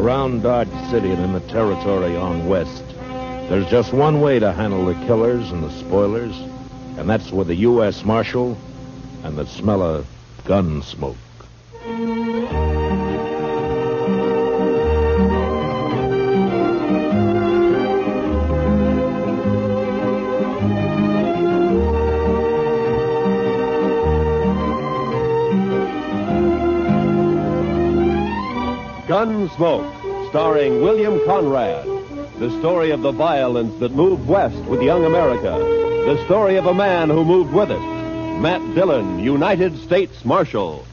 Around Dodge City and in the territory on west, there's just one way to handle the killers and the spoilers, and that's with the U.S. Marshal and the smell of gun smoke. Gunsmoke, starring William Conrad. The story of the violence that moved west with young America. The story of a man who moved with it. Matt Dillon, United States Marshal.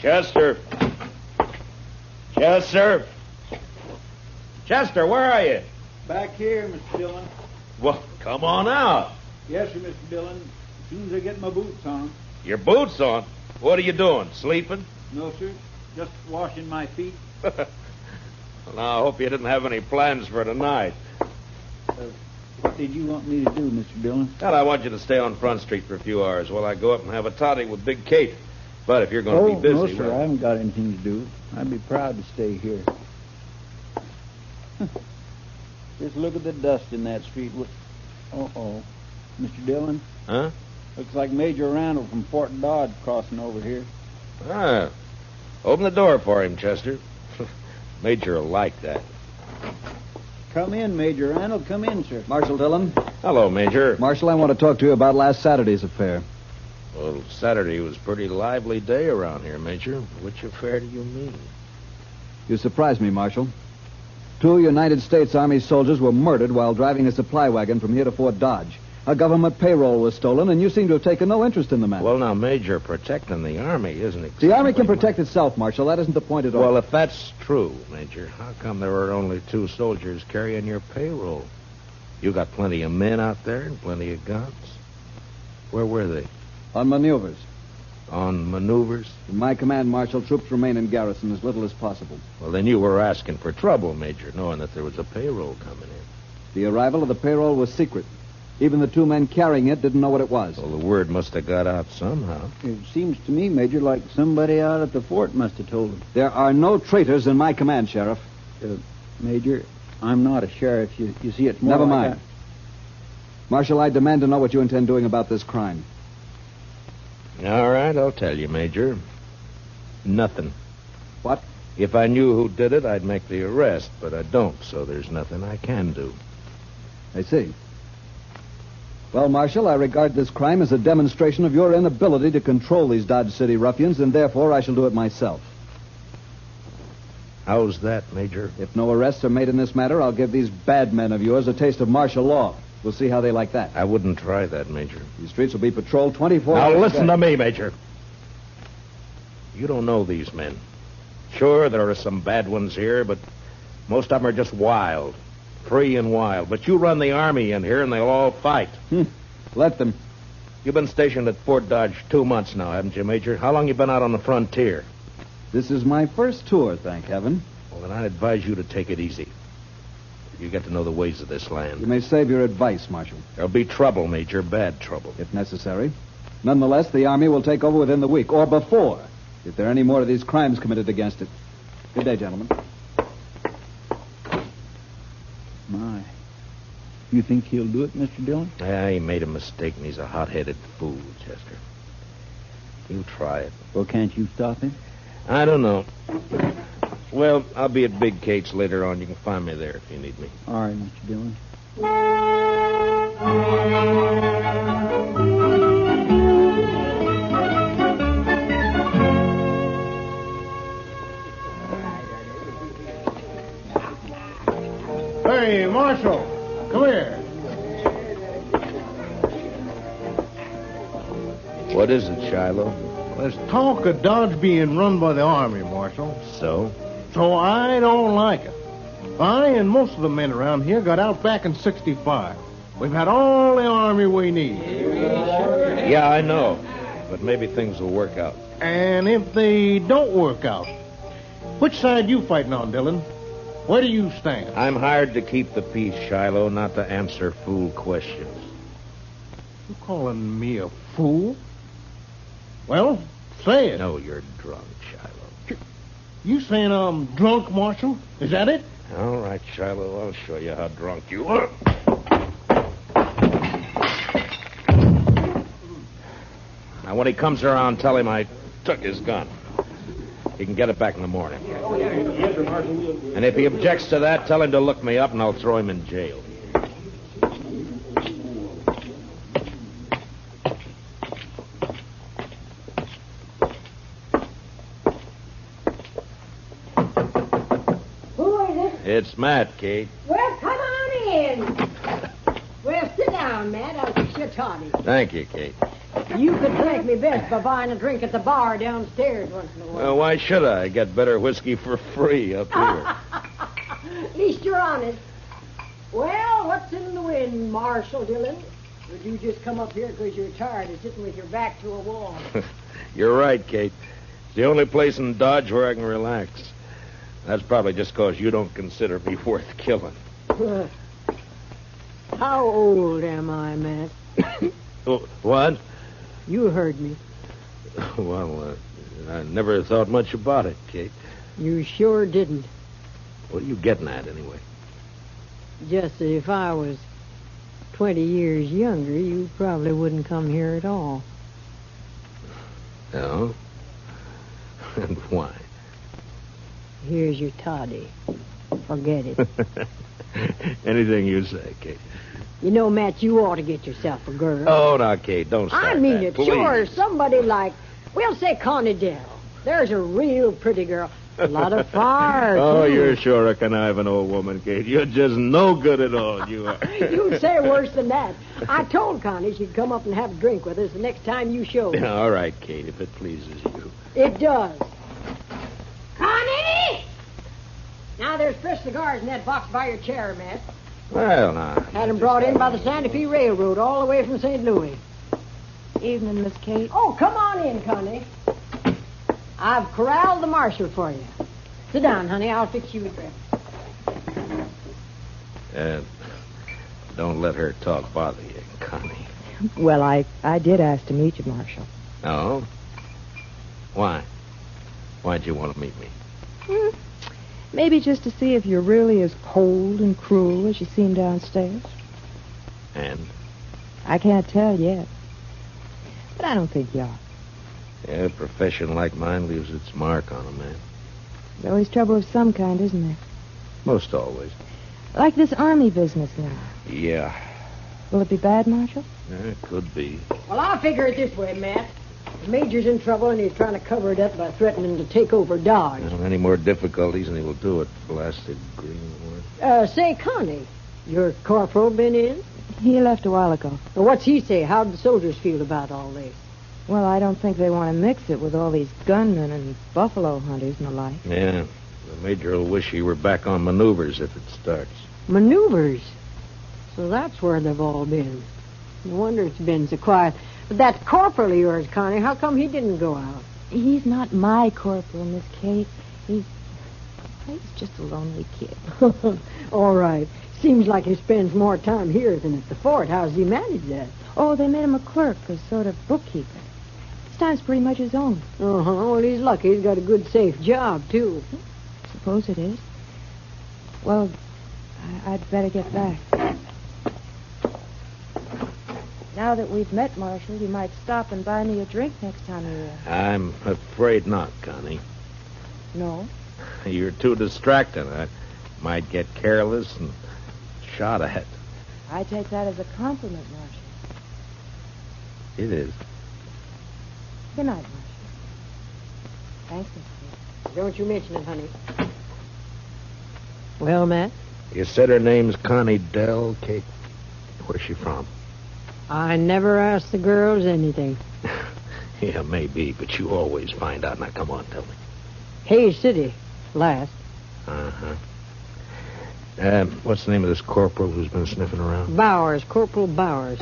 Chester. Chester. Chester, where are you? Back here, Mr. Dillon. Well, come on out. Yes, sir, Mr. Dillon. As soon as I get my boots on. Your boots on? What are you doing, sleeping? No, sir. Just washing my feet. Well, now, I hope you didn't have any plans for tonight. What did you want me to do, Mr. Dillon? Well, I want you to stay on Front Street for a few hours while I go up and have a totty with Big Kate. But if you're going to be busy... No, sir, well... I haven't got anything to do. I'd be proud to stay here. Just look at the dust in that street. Uh-oh. Mr. Dillon? Huh? Looks like Major Randall from Fort Dodge crossing over here. Ah. Open the door for him, Chester. Major will like that. Come in, Major Randall. Come in, sir. Marshal Dillon. Hello, Major. Marshal, I want to talk to you about last Saturday's affair. Well, Saturday was a pretty lively day around here, Major. Which affair do you mean? You surprised me, Marshal. 2 United States Army soldiers were murdered while driving a supply wagon from here to Fort Dodge. A government payroll was stolen, and you seem to have taken no interest in the matter. Well, now, Major, protecting the Army isn't exactly... The Army can protect itself, Marshal. That isn't the point at all. Well, if that's true, Major, how come there were only 2 soldiers carrying your payroll? You got plenty of men out there and plenty of guns. Where were they? On maneuvers. On maneuvers? In my command, Marshal, troops remain in garrison as little as possible. Well, then you were asking for trouble, Major, knowing that there was a payroll coming in. The arrival of the payroll was secret. Even the 2 men carrying it didn't know what it was. Well, the word must have got out somehow. It seems to me, Major, like somebody out at the fort must have told them. There are no traitors in my command, Sheriff. Major, I'm not a sheriff. You see, it's more Never like mind. Marshal, I demand to know what you intend doing about this crime. All right, I'll tell you, Major. Nothing. What? If I knew who did it, I'd make the arrest, but I don't, so there's nothing I can do. I see. Well, Marshal, I regard this crime as a demonstration of your inability to control these Dodge City ruffians, and therefore I shall do it myself. How's that, Major? If no arrests are made in this matter, I'll give these bad men of yours a taste of martial law. We'll see how they like that. I wouldn't try that, Major. These streets will be patrolled 24 Now, hours. listen to me, Major. You don't know these men. Sure, there are some bad ones here, but most of them are just wild. Free and wild. But you run the Army in here, and they'll all fight. Let them. You've been stationed at Fort Dodge 2 months now, haven't you, Major? How long you been out on the frontier? This is my first tour, thank heaven. Well, then I'd advise you to take it easy. You get to know the ways of this You land. may save your advice, Marshal. There'll be trouble, Major, bad trouble. If necessary. Nonetheless, the Army will take over within the week, or before, if there are any more of these crimes committed against it. Good day, gentlemen. My. You think he'll do it, Mr. Dillon? Yeah, he made a mistake, and he's a hot-headed fool, Chester. You try it. Well, can't you stop him? I don't know. Well, I'll be at Big Kate's later on. You can find me there if you need me. All right, Mr. Dillon. Hey, Marshal, come here. What is it, Shiloh? There's talk of Dodge being run by the Army, Marshal. So? So I don't like it. I and most of the men around here got out back in 65. We've had all the Army we need. Yeah, I know. But maybe things will work out. And if they don't work out, which side you fighting on, Dillon? Where do you stand? I'm hired to keep the peace, Shiloh, not to answer fool questions. You calling me a fool? Well, say it. No, you're drunk, Shiloh. You saying I'm drunk, Marshal? Is that it? All right, Shiloh, I'll show you how drunk you are. Now, when he comes around, tell him I took his gun. He can get it back in the morning. Yes, sir, Marshal. And if he objects to that, tell him to look me up and I'll throw him in jail. Who is it? It's Matt, Kate. Well, come on in. Well, sit down, Matt. I'll fix you a toddy. Thank you, Kate. You could thank me best by buying a drink at the bar downstairs once in a while. Well, why should I? Get better whiskey for free up here. At least you're honest. Well, what's in the wind, Marshal Dillon? Would you just come up here because you're tired of sitting with your back to a wall? You're right, Kate. It's the only place in Dodge where I can relax. That's probably just because you don't consider me worth killing. How old am I, Matt? Oh, what? You heard me. Well, I never thought much about it, Kate. You sure didn't. What are you getting at, anyway? Just that if I was 20 years younger, you probably wouldn't come here at all. No? And why? Here's your toddy. Forget it. Anything you say, Kate. You know, Matt, you ought to get yourself a girl. Oh, now, Kate, don't start I mean that, it. please. Sure, somebody like, we'll say Connie Dell. There's a real pretty girl. A lot of fire, Oh, too. you're sure a conniving old woman, Kate. You're just no good at all, you are. You'd say worse than that. I told Connie she'd come up and have a drink with us the next time you showed. All right, Kate, if it pleases you. It does. Connie! Now, there's fresh cigars in that box by your chair, Matt. Well, now. Had them brought in by the Santa Fe Railroad all the way from St. Louis. Evening, Miss Kate. Oh, come on in, Connie. I've corralled the marshal for you. Sit down, honey. I'll fix you a drink. Don't let her talk bother you, Connie. Well, I did ask to meet you, Marshal. Oh? Why? Why'd you want to meet me? Maybe just to see if you're really as cold and cruel as you seem downstairs. And? I can't tell yet. But I don't think you are. Yeah, a profession like mine leaves its mark on a man. There's always trouble of some kind, isn't there? Most always. Like this army business now. Yeah. Will it be bad, Marshal? It could be. Well, I'll figure it this way, Matt. The Major's in trouble, and he's trying to cover it up by threatening to take over Dodge. Any more difficulties, and he will do it. Blasted greenwood. Say, Connie, your corporal been in? He left a while ago. Well, what's he say? How'd the soldiers feel about all this? Well, I don't think they want to mix it with all these gunmen and buffalo hunters and the like. Yeah. The Major will wish he were back on maneuvers if it starts. Maneuvers? So that's where they've all been. No wonder it's been so quiet. But that corporal of yours, Connie, how come he didn't go out? He's not my corporal, Miss Kate. He's just a lonely kid. All right. Seems like he spends more time here than at the fort. How's he manage that? Oh, they made him a clerk, a sort of bookkeeper. His time's pretty much his own. Uh-huh. Well, he's lucky. He's got a good, safe job, too. Suppose it is. Well, I'd better get back. Now that we've met, Marshal, you might stop and buy me a drink next time you're here. I'm afraid not, Connie. No? You're too distracting. I might get careless and shot at. I take that as a compliment, Marshal. It is. Good night, Marshal. Thanks, Miss Kate. Don't you mention it, honey. Well, Matt? You said her name's Connie Dell, Kate. Where's she from? I never ask the girls anything. Yeah, maybe, but you always find out. Now, come on, tell me. Hayes City, last. Uh-huh. What's the name of this corporal who's been sniffing around? Bowers, Corporal Bowers.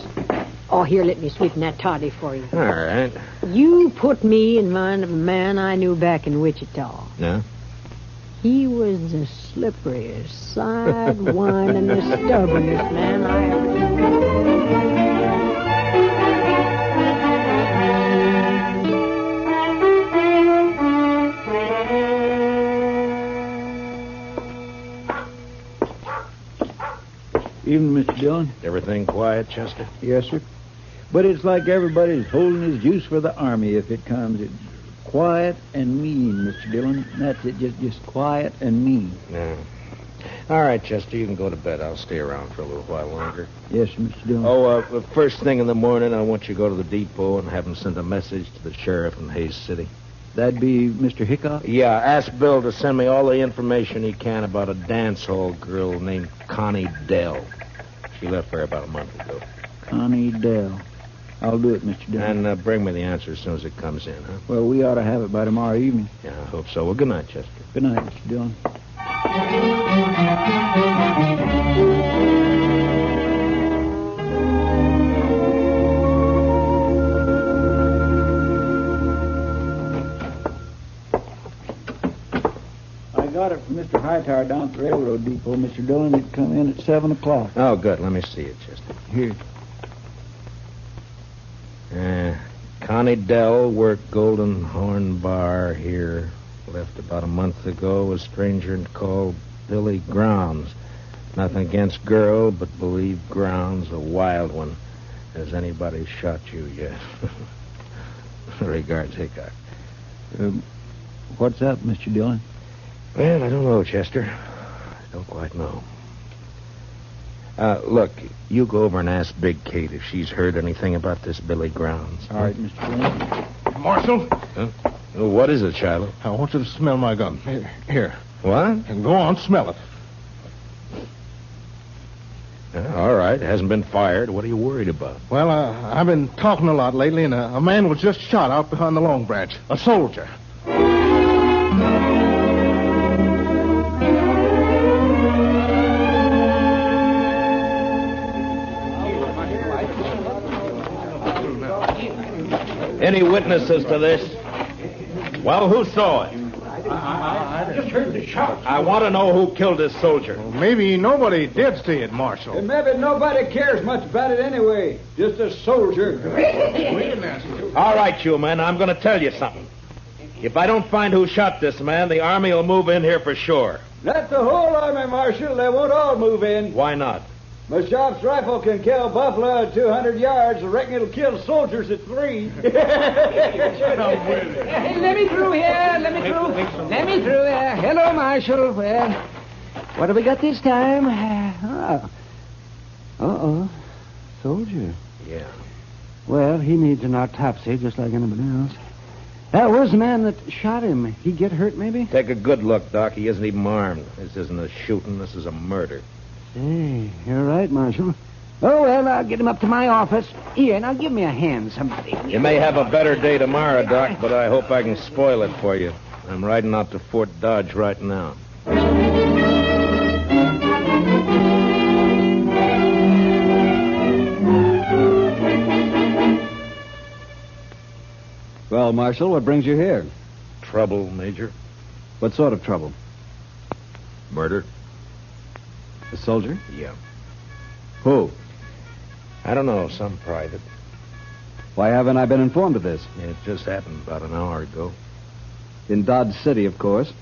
Oh, here, let me sweeten that toddy for you. All right. You put me in mind of a man I knew back in Wichita. Yeah? He was the slipperiest, side-windingest, stubbornest man I ever seen. Evening, Mr. Dillon. Everything quiet, Chester? Yes, sir. But it's like everybody's holding his juice for the Army if it comes. It's quiet and mean, Mr. Dillon. That's it, just quiet and mean. Yeah. All right, Chester, you can go to bed. I'll stay around for a little while longer. Yes, Mr. Dillon. Oh, first thing in the morning, I want you to go to the depot and have him send a message to the sheriff in Hayes City. That'd be Mr. Hickok? Yeah, ask Bill to send me all the information he can about a dance hall girl named Connie Dell. She left there about a month ago. Connie Dell. I'll do it, Mr. Dillon. And bring me the answer as soon as it comes in, huh? Well, we ought to have it by tomorrow evening. Yeah, I hope so. Well, good night, Chester. Good night, Mr. Dillon. Got it from Mr. Hightower down at the railroad depot, Mr. Dillon. It'd come in at 7 o'clock. Oh, good. Let me see it, Chester. Here. Connie Dell worked Golden Horn Bar here. Left about a month ago. A stranger called Billy Grounds. Nothing against girl, but believe Grounds a wild one. Has anybody shot you yet? Regards, Hickok. What's up, Mr. Dillon? Well, I don't know, Chester. I don't quite know. Look, you go over and ask Big Kate if she's heard anything about this Billy Grounds. All right, Mr. Dillon. Marshal, Oh, what is it, Shiloh? I want you to smell my gun. Here. What? And go on, smell it. All right. It hasn't been fired. What are you worried about? Well, I've been talking a lot lately, and a man was just shot out behind the Long Branch. A soldier. Any witnesses to this? Well, who saw it? I just heard the shots. I want to know who killed this soldier. Well, maybe nobody did see it, Marshal. And maybe nobody cares much about it anyway. Just a soldier. All right, you men, I'm going to tell you something. If I don't find who shot this man, the Army will move in here for sure. Not the whole Army, Marshal. They won't all move in. Why not? My shop's rifle can kill buffalo at 200 yards. I reckon it'll kill soldiers at 3. Hey, let me through here. Let me through here. Hello, Marshal. Well, what have we got this time? Soldier. Yeah. Well, he needs an autopsy just like anybody else. Where's the man that shot him? He get hurt, maybe? Take a good look, Doc. He isn't even armed. This isn't a shooting. This is a murder. Hey, you're right, Marshal. Oh, well, I'll get him up to my office. Here, now give me a hand, somebody. You may have a better day tomorrow, Doc, but I hope I can spoil it for you. I'm riding out to Fort Dodge right now. Well, Marshal, what brings you here? Trouble, Major. What sort of trouble? Murder? A soldier? Yeah. Who? I don't know, some private. Why haven't I been informed of this? It just happened about an hour ago. In Dodge City, of course.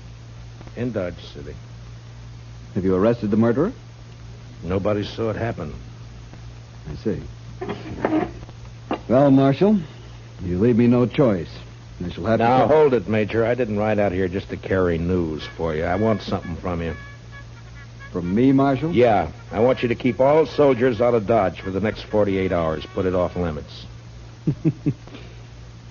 In Dodge City. Have you arrested the murderer? Nobody saw it happen. I see. Well, Marshal, you leave me no choice. I shall have Now, to... hold it, Major. I didn't ride out here just to carry news for you. I want something from you. From me, Marshal? Yeah. I want you to keep all soldiers out of Dodge for the next 48 hours. Put it off limits.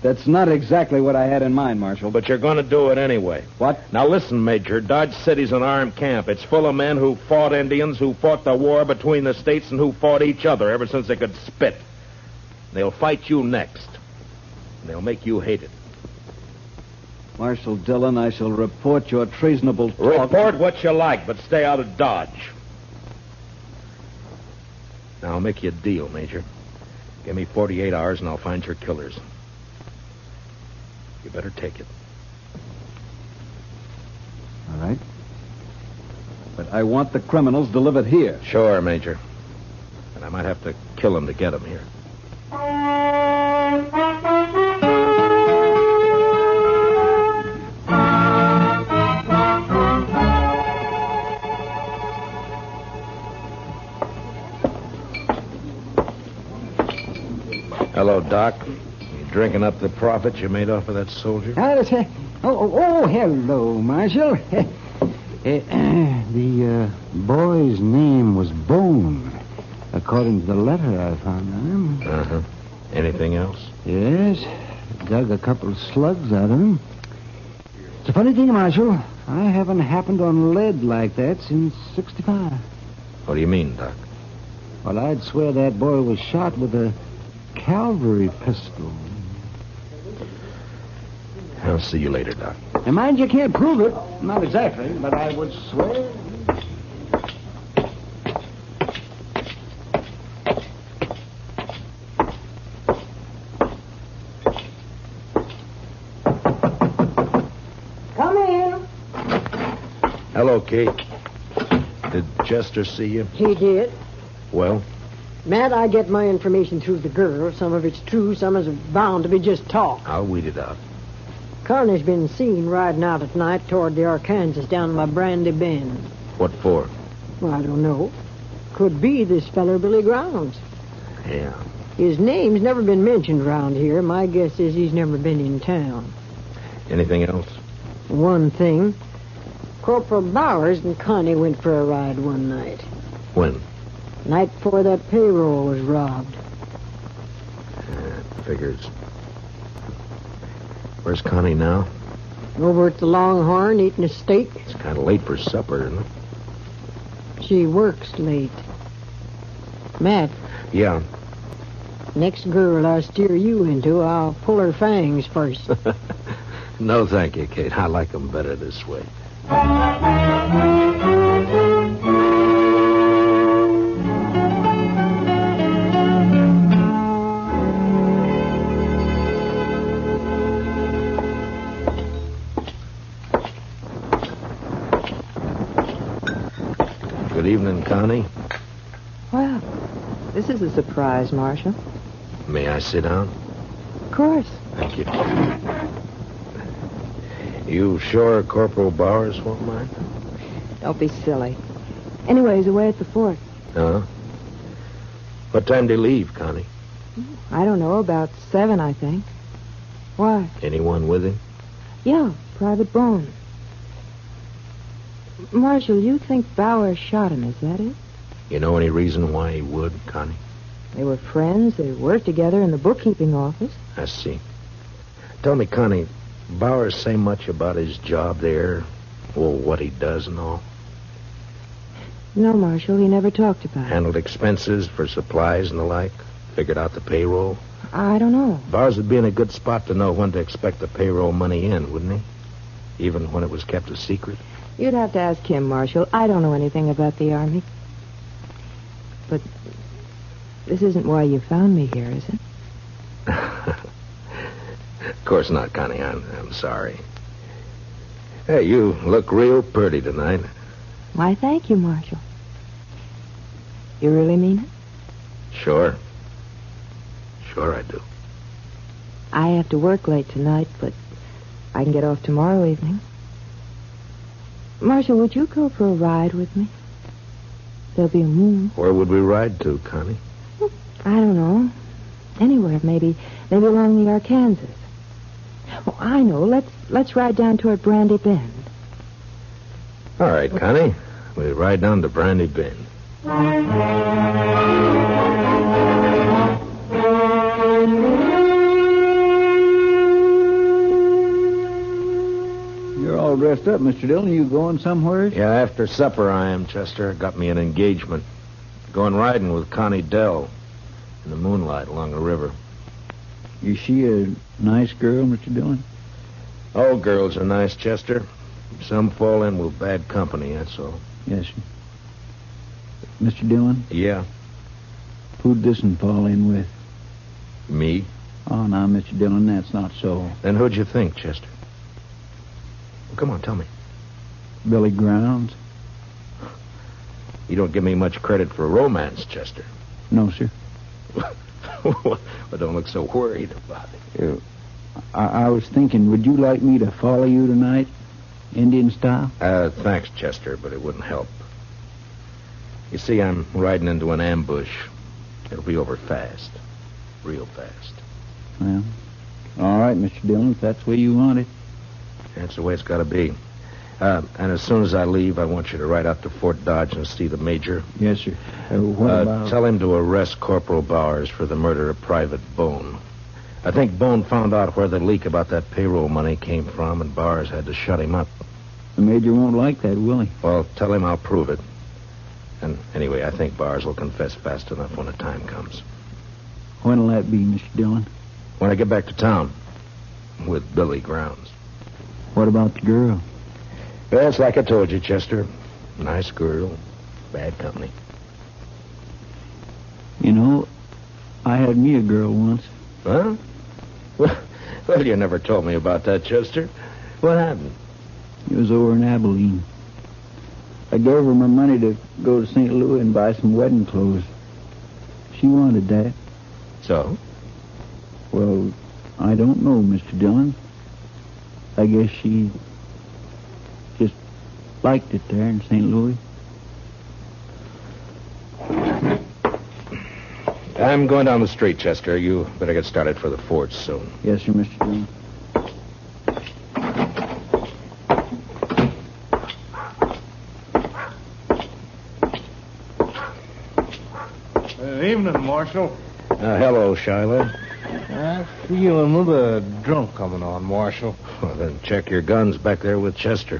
That's not exactly what I had in mind, Marshal. But you're going to do it anyway. What? Now, listen, Major. Dodge City's an armed camp. It's full of men who fought Indians, who fought the war between the states, and who fought each other ever since they could spit. They'll fight you next. They'll make you hate it. Marshal Dillon, I shall report your treasonable talk. Report what you like, but stay out of Dodge. Now, I'll make you a deal, Major. Give me 48 hours, and I'll find your killers. You better take it. All right. But I want the criminals delivered here. Sure, Major. And I might have to kill them to get them here. Hello, Doc. You drinking up the profit you made off of that soldier? Hello, Marshal. The boy's name was Bone, according to the letter I found on him. Uh-huh. Anything else? Yes. Dug a couple of slugs out of him. It's a funny thing, Marshal. I haven't happened on lead like that since 65. What do you mean, Doc? Well, I'd swear that boy was shot with a cavalry pistol. I'll see you later, Doc. And mind you can't prove it. Not exactly, but I would swear. Come in. Hello, Kate. Did Chester see you? He did. Well? Matt, I get my information through the girl. Some of it's true, some is bound to be just talk. I'll weed it out. Carney's been seen riding out at night toward the Arkansas down by Brandy Bend. What for? Well, I don't know. Could be this feller Billy Grounds. Yeah. His name's never been mentioned around here. My guess is he's never been in town. Anything else? One thing. Corporal Bowers and Connie went for a ride one night. When? Night before that payroll was robbed. Figures. Where's Connie now? Over at the Longhorn eating a steak. It's kind of late for supper, isn't it? She works late. Matt. Yeah. Next girl I steer you into, I'll pull her fangs first. No, thank you, Kate. I like them better this way. Good evening, Connie. Well, this is a surprise, Marshal. May I sit down? Of course. Thank you. You sure Corporal Bowers won't mind? Don't be silly. Anyway, he's away at the fort. Huh? What time do you leave, Connie? I don't know, about 7, I think. Why? Anyone with him? Yeah, Private Bone. Marshal, you think Bowers shot him, is that it? You know any reason why he would, Connie? They were friends. They worked together in the bookkeeping office. I see. Tell me, Connie, Bowers say much about his job there? Well, what he does and all? No, Marshal, he never talked about it. Handled expenses for supplies and the like? Figured out the payroll? I don't know. Bowers would be in a good spot to know when to expect the payroll money in, wouldn't he? Even when it was kept a secret? You'd have to ask him, Marshal. I don't know anything about the Army. But this isn't why you found me here, is it? Of course not, Connie. I'm sorry. Hey, you look real pretty tonight. Why, thank you, Marshal. You really mean it? Sure. Sure I do. I have to work late tonight, but I can get off tomorrow evening. Marshal, would you go for a ride with me? There'll be a moon. Where would we ride to, Connie? I don't know. Anywhere, maybe along the Arkansas. Oh, I know. Let's ride down toward Brandy Bend. All right, Connie. We ride down to Brandy Bend. You're all dressed up, Mr. Dillon. You going somewhere? Yeah, after supper I am, Chester. Got me an engagement. Going riding with Connie Dell in the moonlight along the river. Is she a nice girl, Mr. Dillon? All girls are nice, Chester. Some fall in with bad company, that's all. Yes, sir. Mr. Dillon? Yeah. Who'd this one fall in with? Me? Oh, now, Mr. Dillon, that's not so. Then who'd you think, Chester? Well, come on, tell me. Billy Grounds? You don't give me much credit for romance, Chester. No, sir. But don't look so worried about it. I was thinking, would you like me to follow you tonight, Indian style? Thanks, Chester, but it wouldn't help. You see, I'm riding into an ambush. It'll be over fast. Real fast. Well, all right, Mr. Dillon, if that's the way you want it. That's the way it's got to be. And as soon as I leave, I want you to ride out to Fort Dodge and see the major. Yes, sir. What about... Tell him to arrest Corporal Bowers for the murder of Private Bone. I think Bone found out where the leak about that payroll money came from, and Bowers had to shut him up. The major won't like that, will he? Well, tell him I'll prove it. And anyway, I think Bowers will confess fast enough when the time comes. When'll that be, Mr. Dillon? When I get back to town. With Billy Grounds. What about the girl? Well, it's like I told you, Chester. Nice girl. Bad company. You know, I had me a girl once. Huh? Well, you never told me about that, Chester. What happened? It was over in Abilene. I gave her my money to go to St. Louis and buy some wedding clothes. She wanted that. So? Well, I don't know, Mr. Dillon. I guess she just liked it there in St. Louis. I'm going down the street, Chester. You better get started for the forge soon. Yes, sir, Mr. Dillon. Evening, Marshal. Hello, Shiloh. I feel another drunk coming on, Marshal. Well, then check your guns back there with Chester.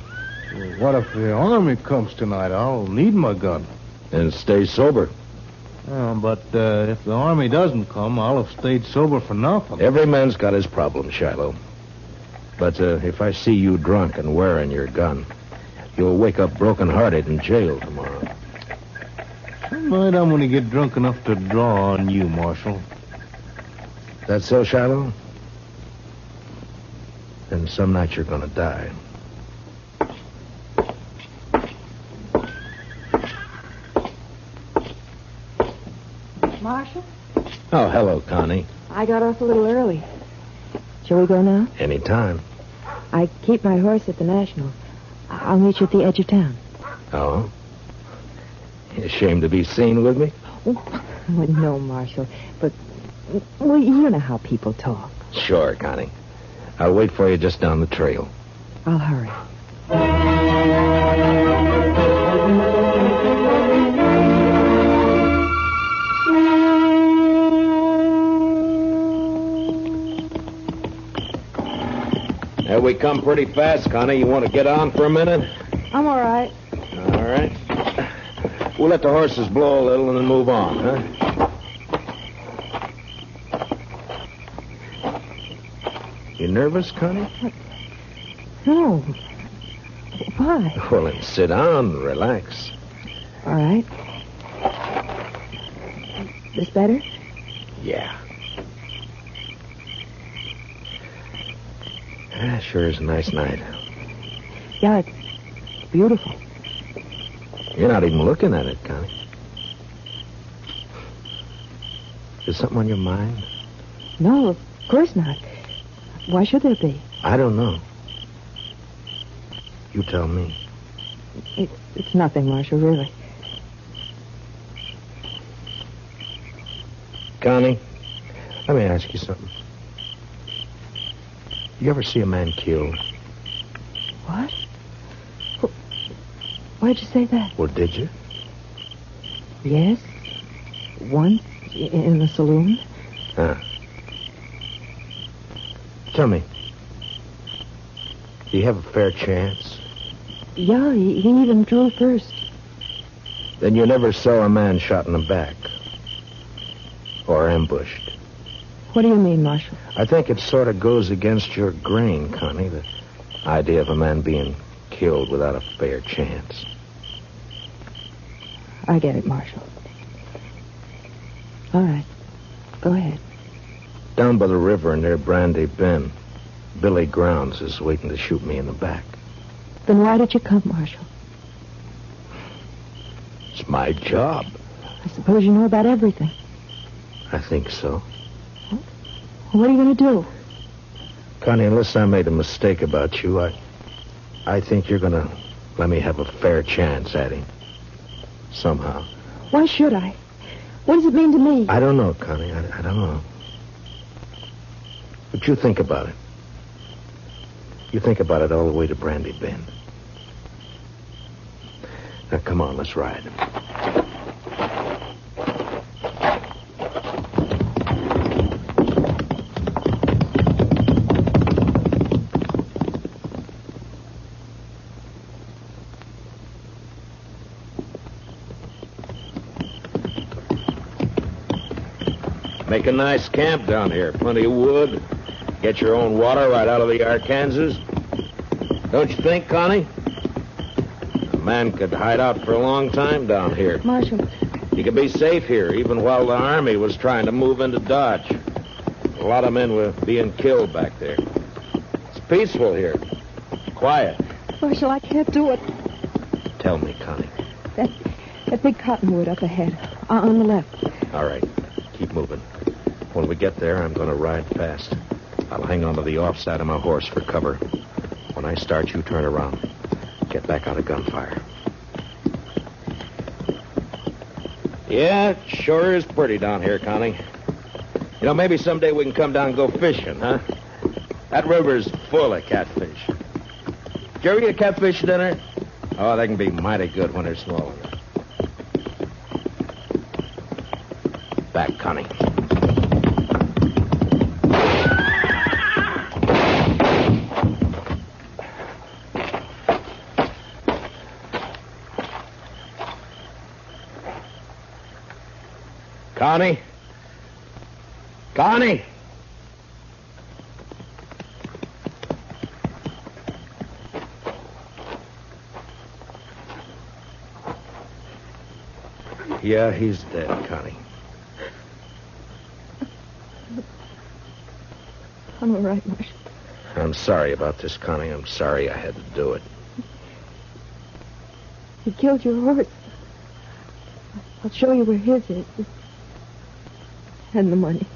What if the army comes tonight? I'll need my gun. And stay sober. But if the army doesn't come, I'll have stayed sober for nothing. Every man's got his problem, Shiloh. But if I see you drunk and wearing your gun, you'll wake up broken-hearted in jail tomorrow. Tonight I'm going to get drunk enough to draw on you, Marshal. That so, Shiloh? Then some night you're going to die. Marshal? Oh, hello, Connie. I got off a little early. Shall we go now? Anytime. I keep my horse at the National. I'll meet you at the edge of town. Oh? You ashamed to be seen with me? Oh, no, Marshal. But, well, you know how people talk. Sure, Connie. I'll wait for you just down the trail. I'll hurry. We come pretty fast, Connie. You want to get on for a minute? I'm all right. All right. We'll let the horses blow a little and then move on, huh? You nervous, Connie? No. Why? Well, then sit down and relax. All right. This better? Yeah. Sure is a nice night. Yeah, it's beautiful. You're not even looking at it, Connie. Is something on your mind? No, of course not. Why should there be? I don't know. You tell me. It's nothing, Marshal, really. Connie, let me ask you something. You ever see a man killed? What? Why'd you say that? Well, did you? Yes. Once in the saloon. Huh. Tell me, do you have a fair chance? Yeah, he even drew first. Then you never saw a man shot in the back. Or ambushed. What do you mean, Marshal? I think it sort of goes against your grain, Connie, the idea of a man being killed without a fair chance. I get it, Marshal. All right. Go ahead. Down by the river near Brandy Bend, Billy Grounds is waiting to shoot me in the back. Then why did you come, Marshal? It's My job. I suppose you know about everything. I think so. What are you going to do? Connie, unless I made a mistake about you, I think you're going to let me have a fair chance at him. Somehow. Why should I? What does it mean to me? I don't know, Connie. I don't know. But you think about it. You think about it all the way to Brandy Bend. Now, come on, let's ride. Make a nice camp down here. Plenty of wood. Get your own water right out of the Arkansas. Don't you think, Connie? A man could hide out for a long time down here. Marshal. He could be safe here, even while the Army was trying to move into Dodge. A lot of men were being killed back there. It's peaceful here. Quiet. Marshal, I can't do it. Tell me, Connie. That big cottonwood up ahead. On the left. All right. Keep moving. When we get there, I'm going to ride fast. I'll hang onto the offside of my horse for cover. When I start, you turn around. Get back out of gunfire. Yeah, it sure is pretty down here, Connie. You know, maybe someday we can come down and go fishing, huh? That river's full of catfish. Did you ever eat a catfish dinner? Oh, they can be mighty good when they're small enough. Back, Connie. Connie? Connie? Yeah, he's dead, Connie. I'm all right, Marshal. I'm sorry about this, Connie. I'm sorry I had to do it. He killed your horse. I'll show you where his is. And the money.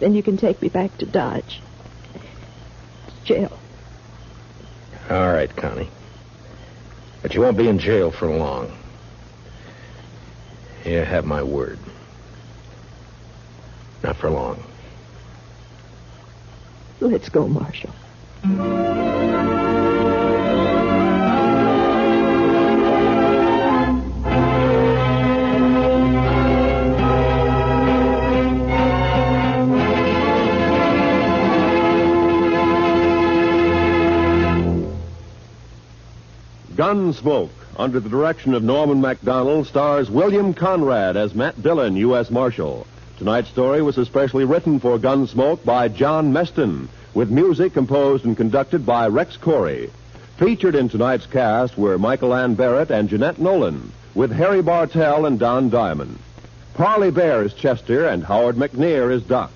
Then you can take me back to Dodge. Jail. All right, Connie. But you won't be in jail for long. You have my word. Not for long. Let's go, Marshal. Gunsmoke, under the direction of Norman MacDonald, stars William Conrad as Matt Dillon, U.S. Marshal. Tonight's story was especially written for Gunsmoke by John Meston, with music composed and conducted by Rex Corey. Featured in tonight's cast were Michael Ann Barrett and Jeanette Nolan, with Harry Bartell and Don Diamond. Parley Bear is Chester, and Howard McNear is Doc.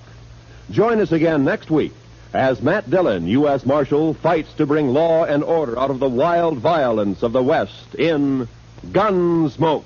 Join us again next week as Matt Dillon, U.S. Marshal, fights to bring law and order out of the wild violence of the West in Gunsmoke.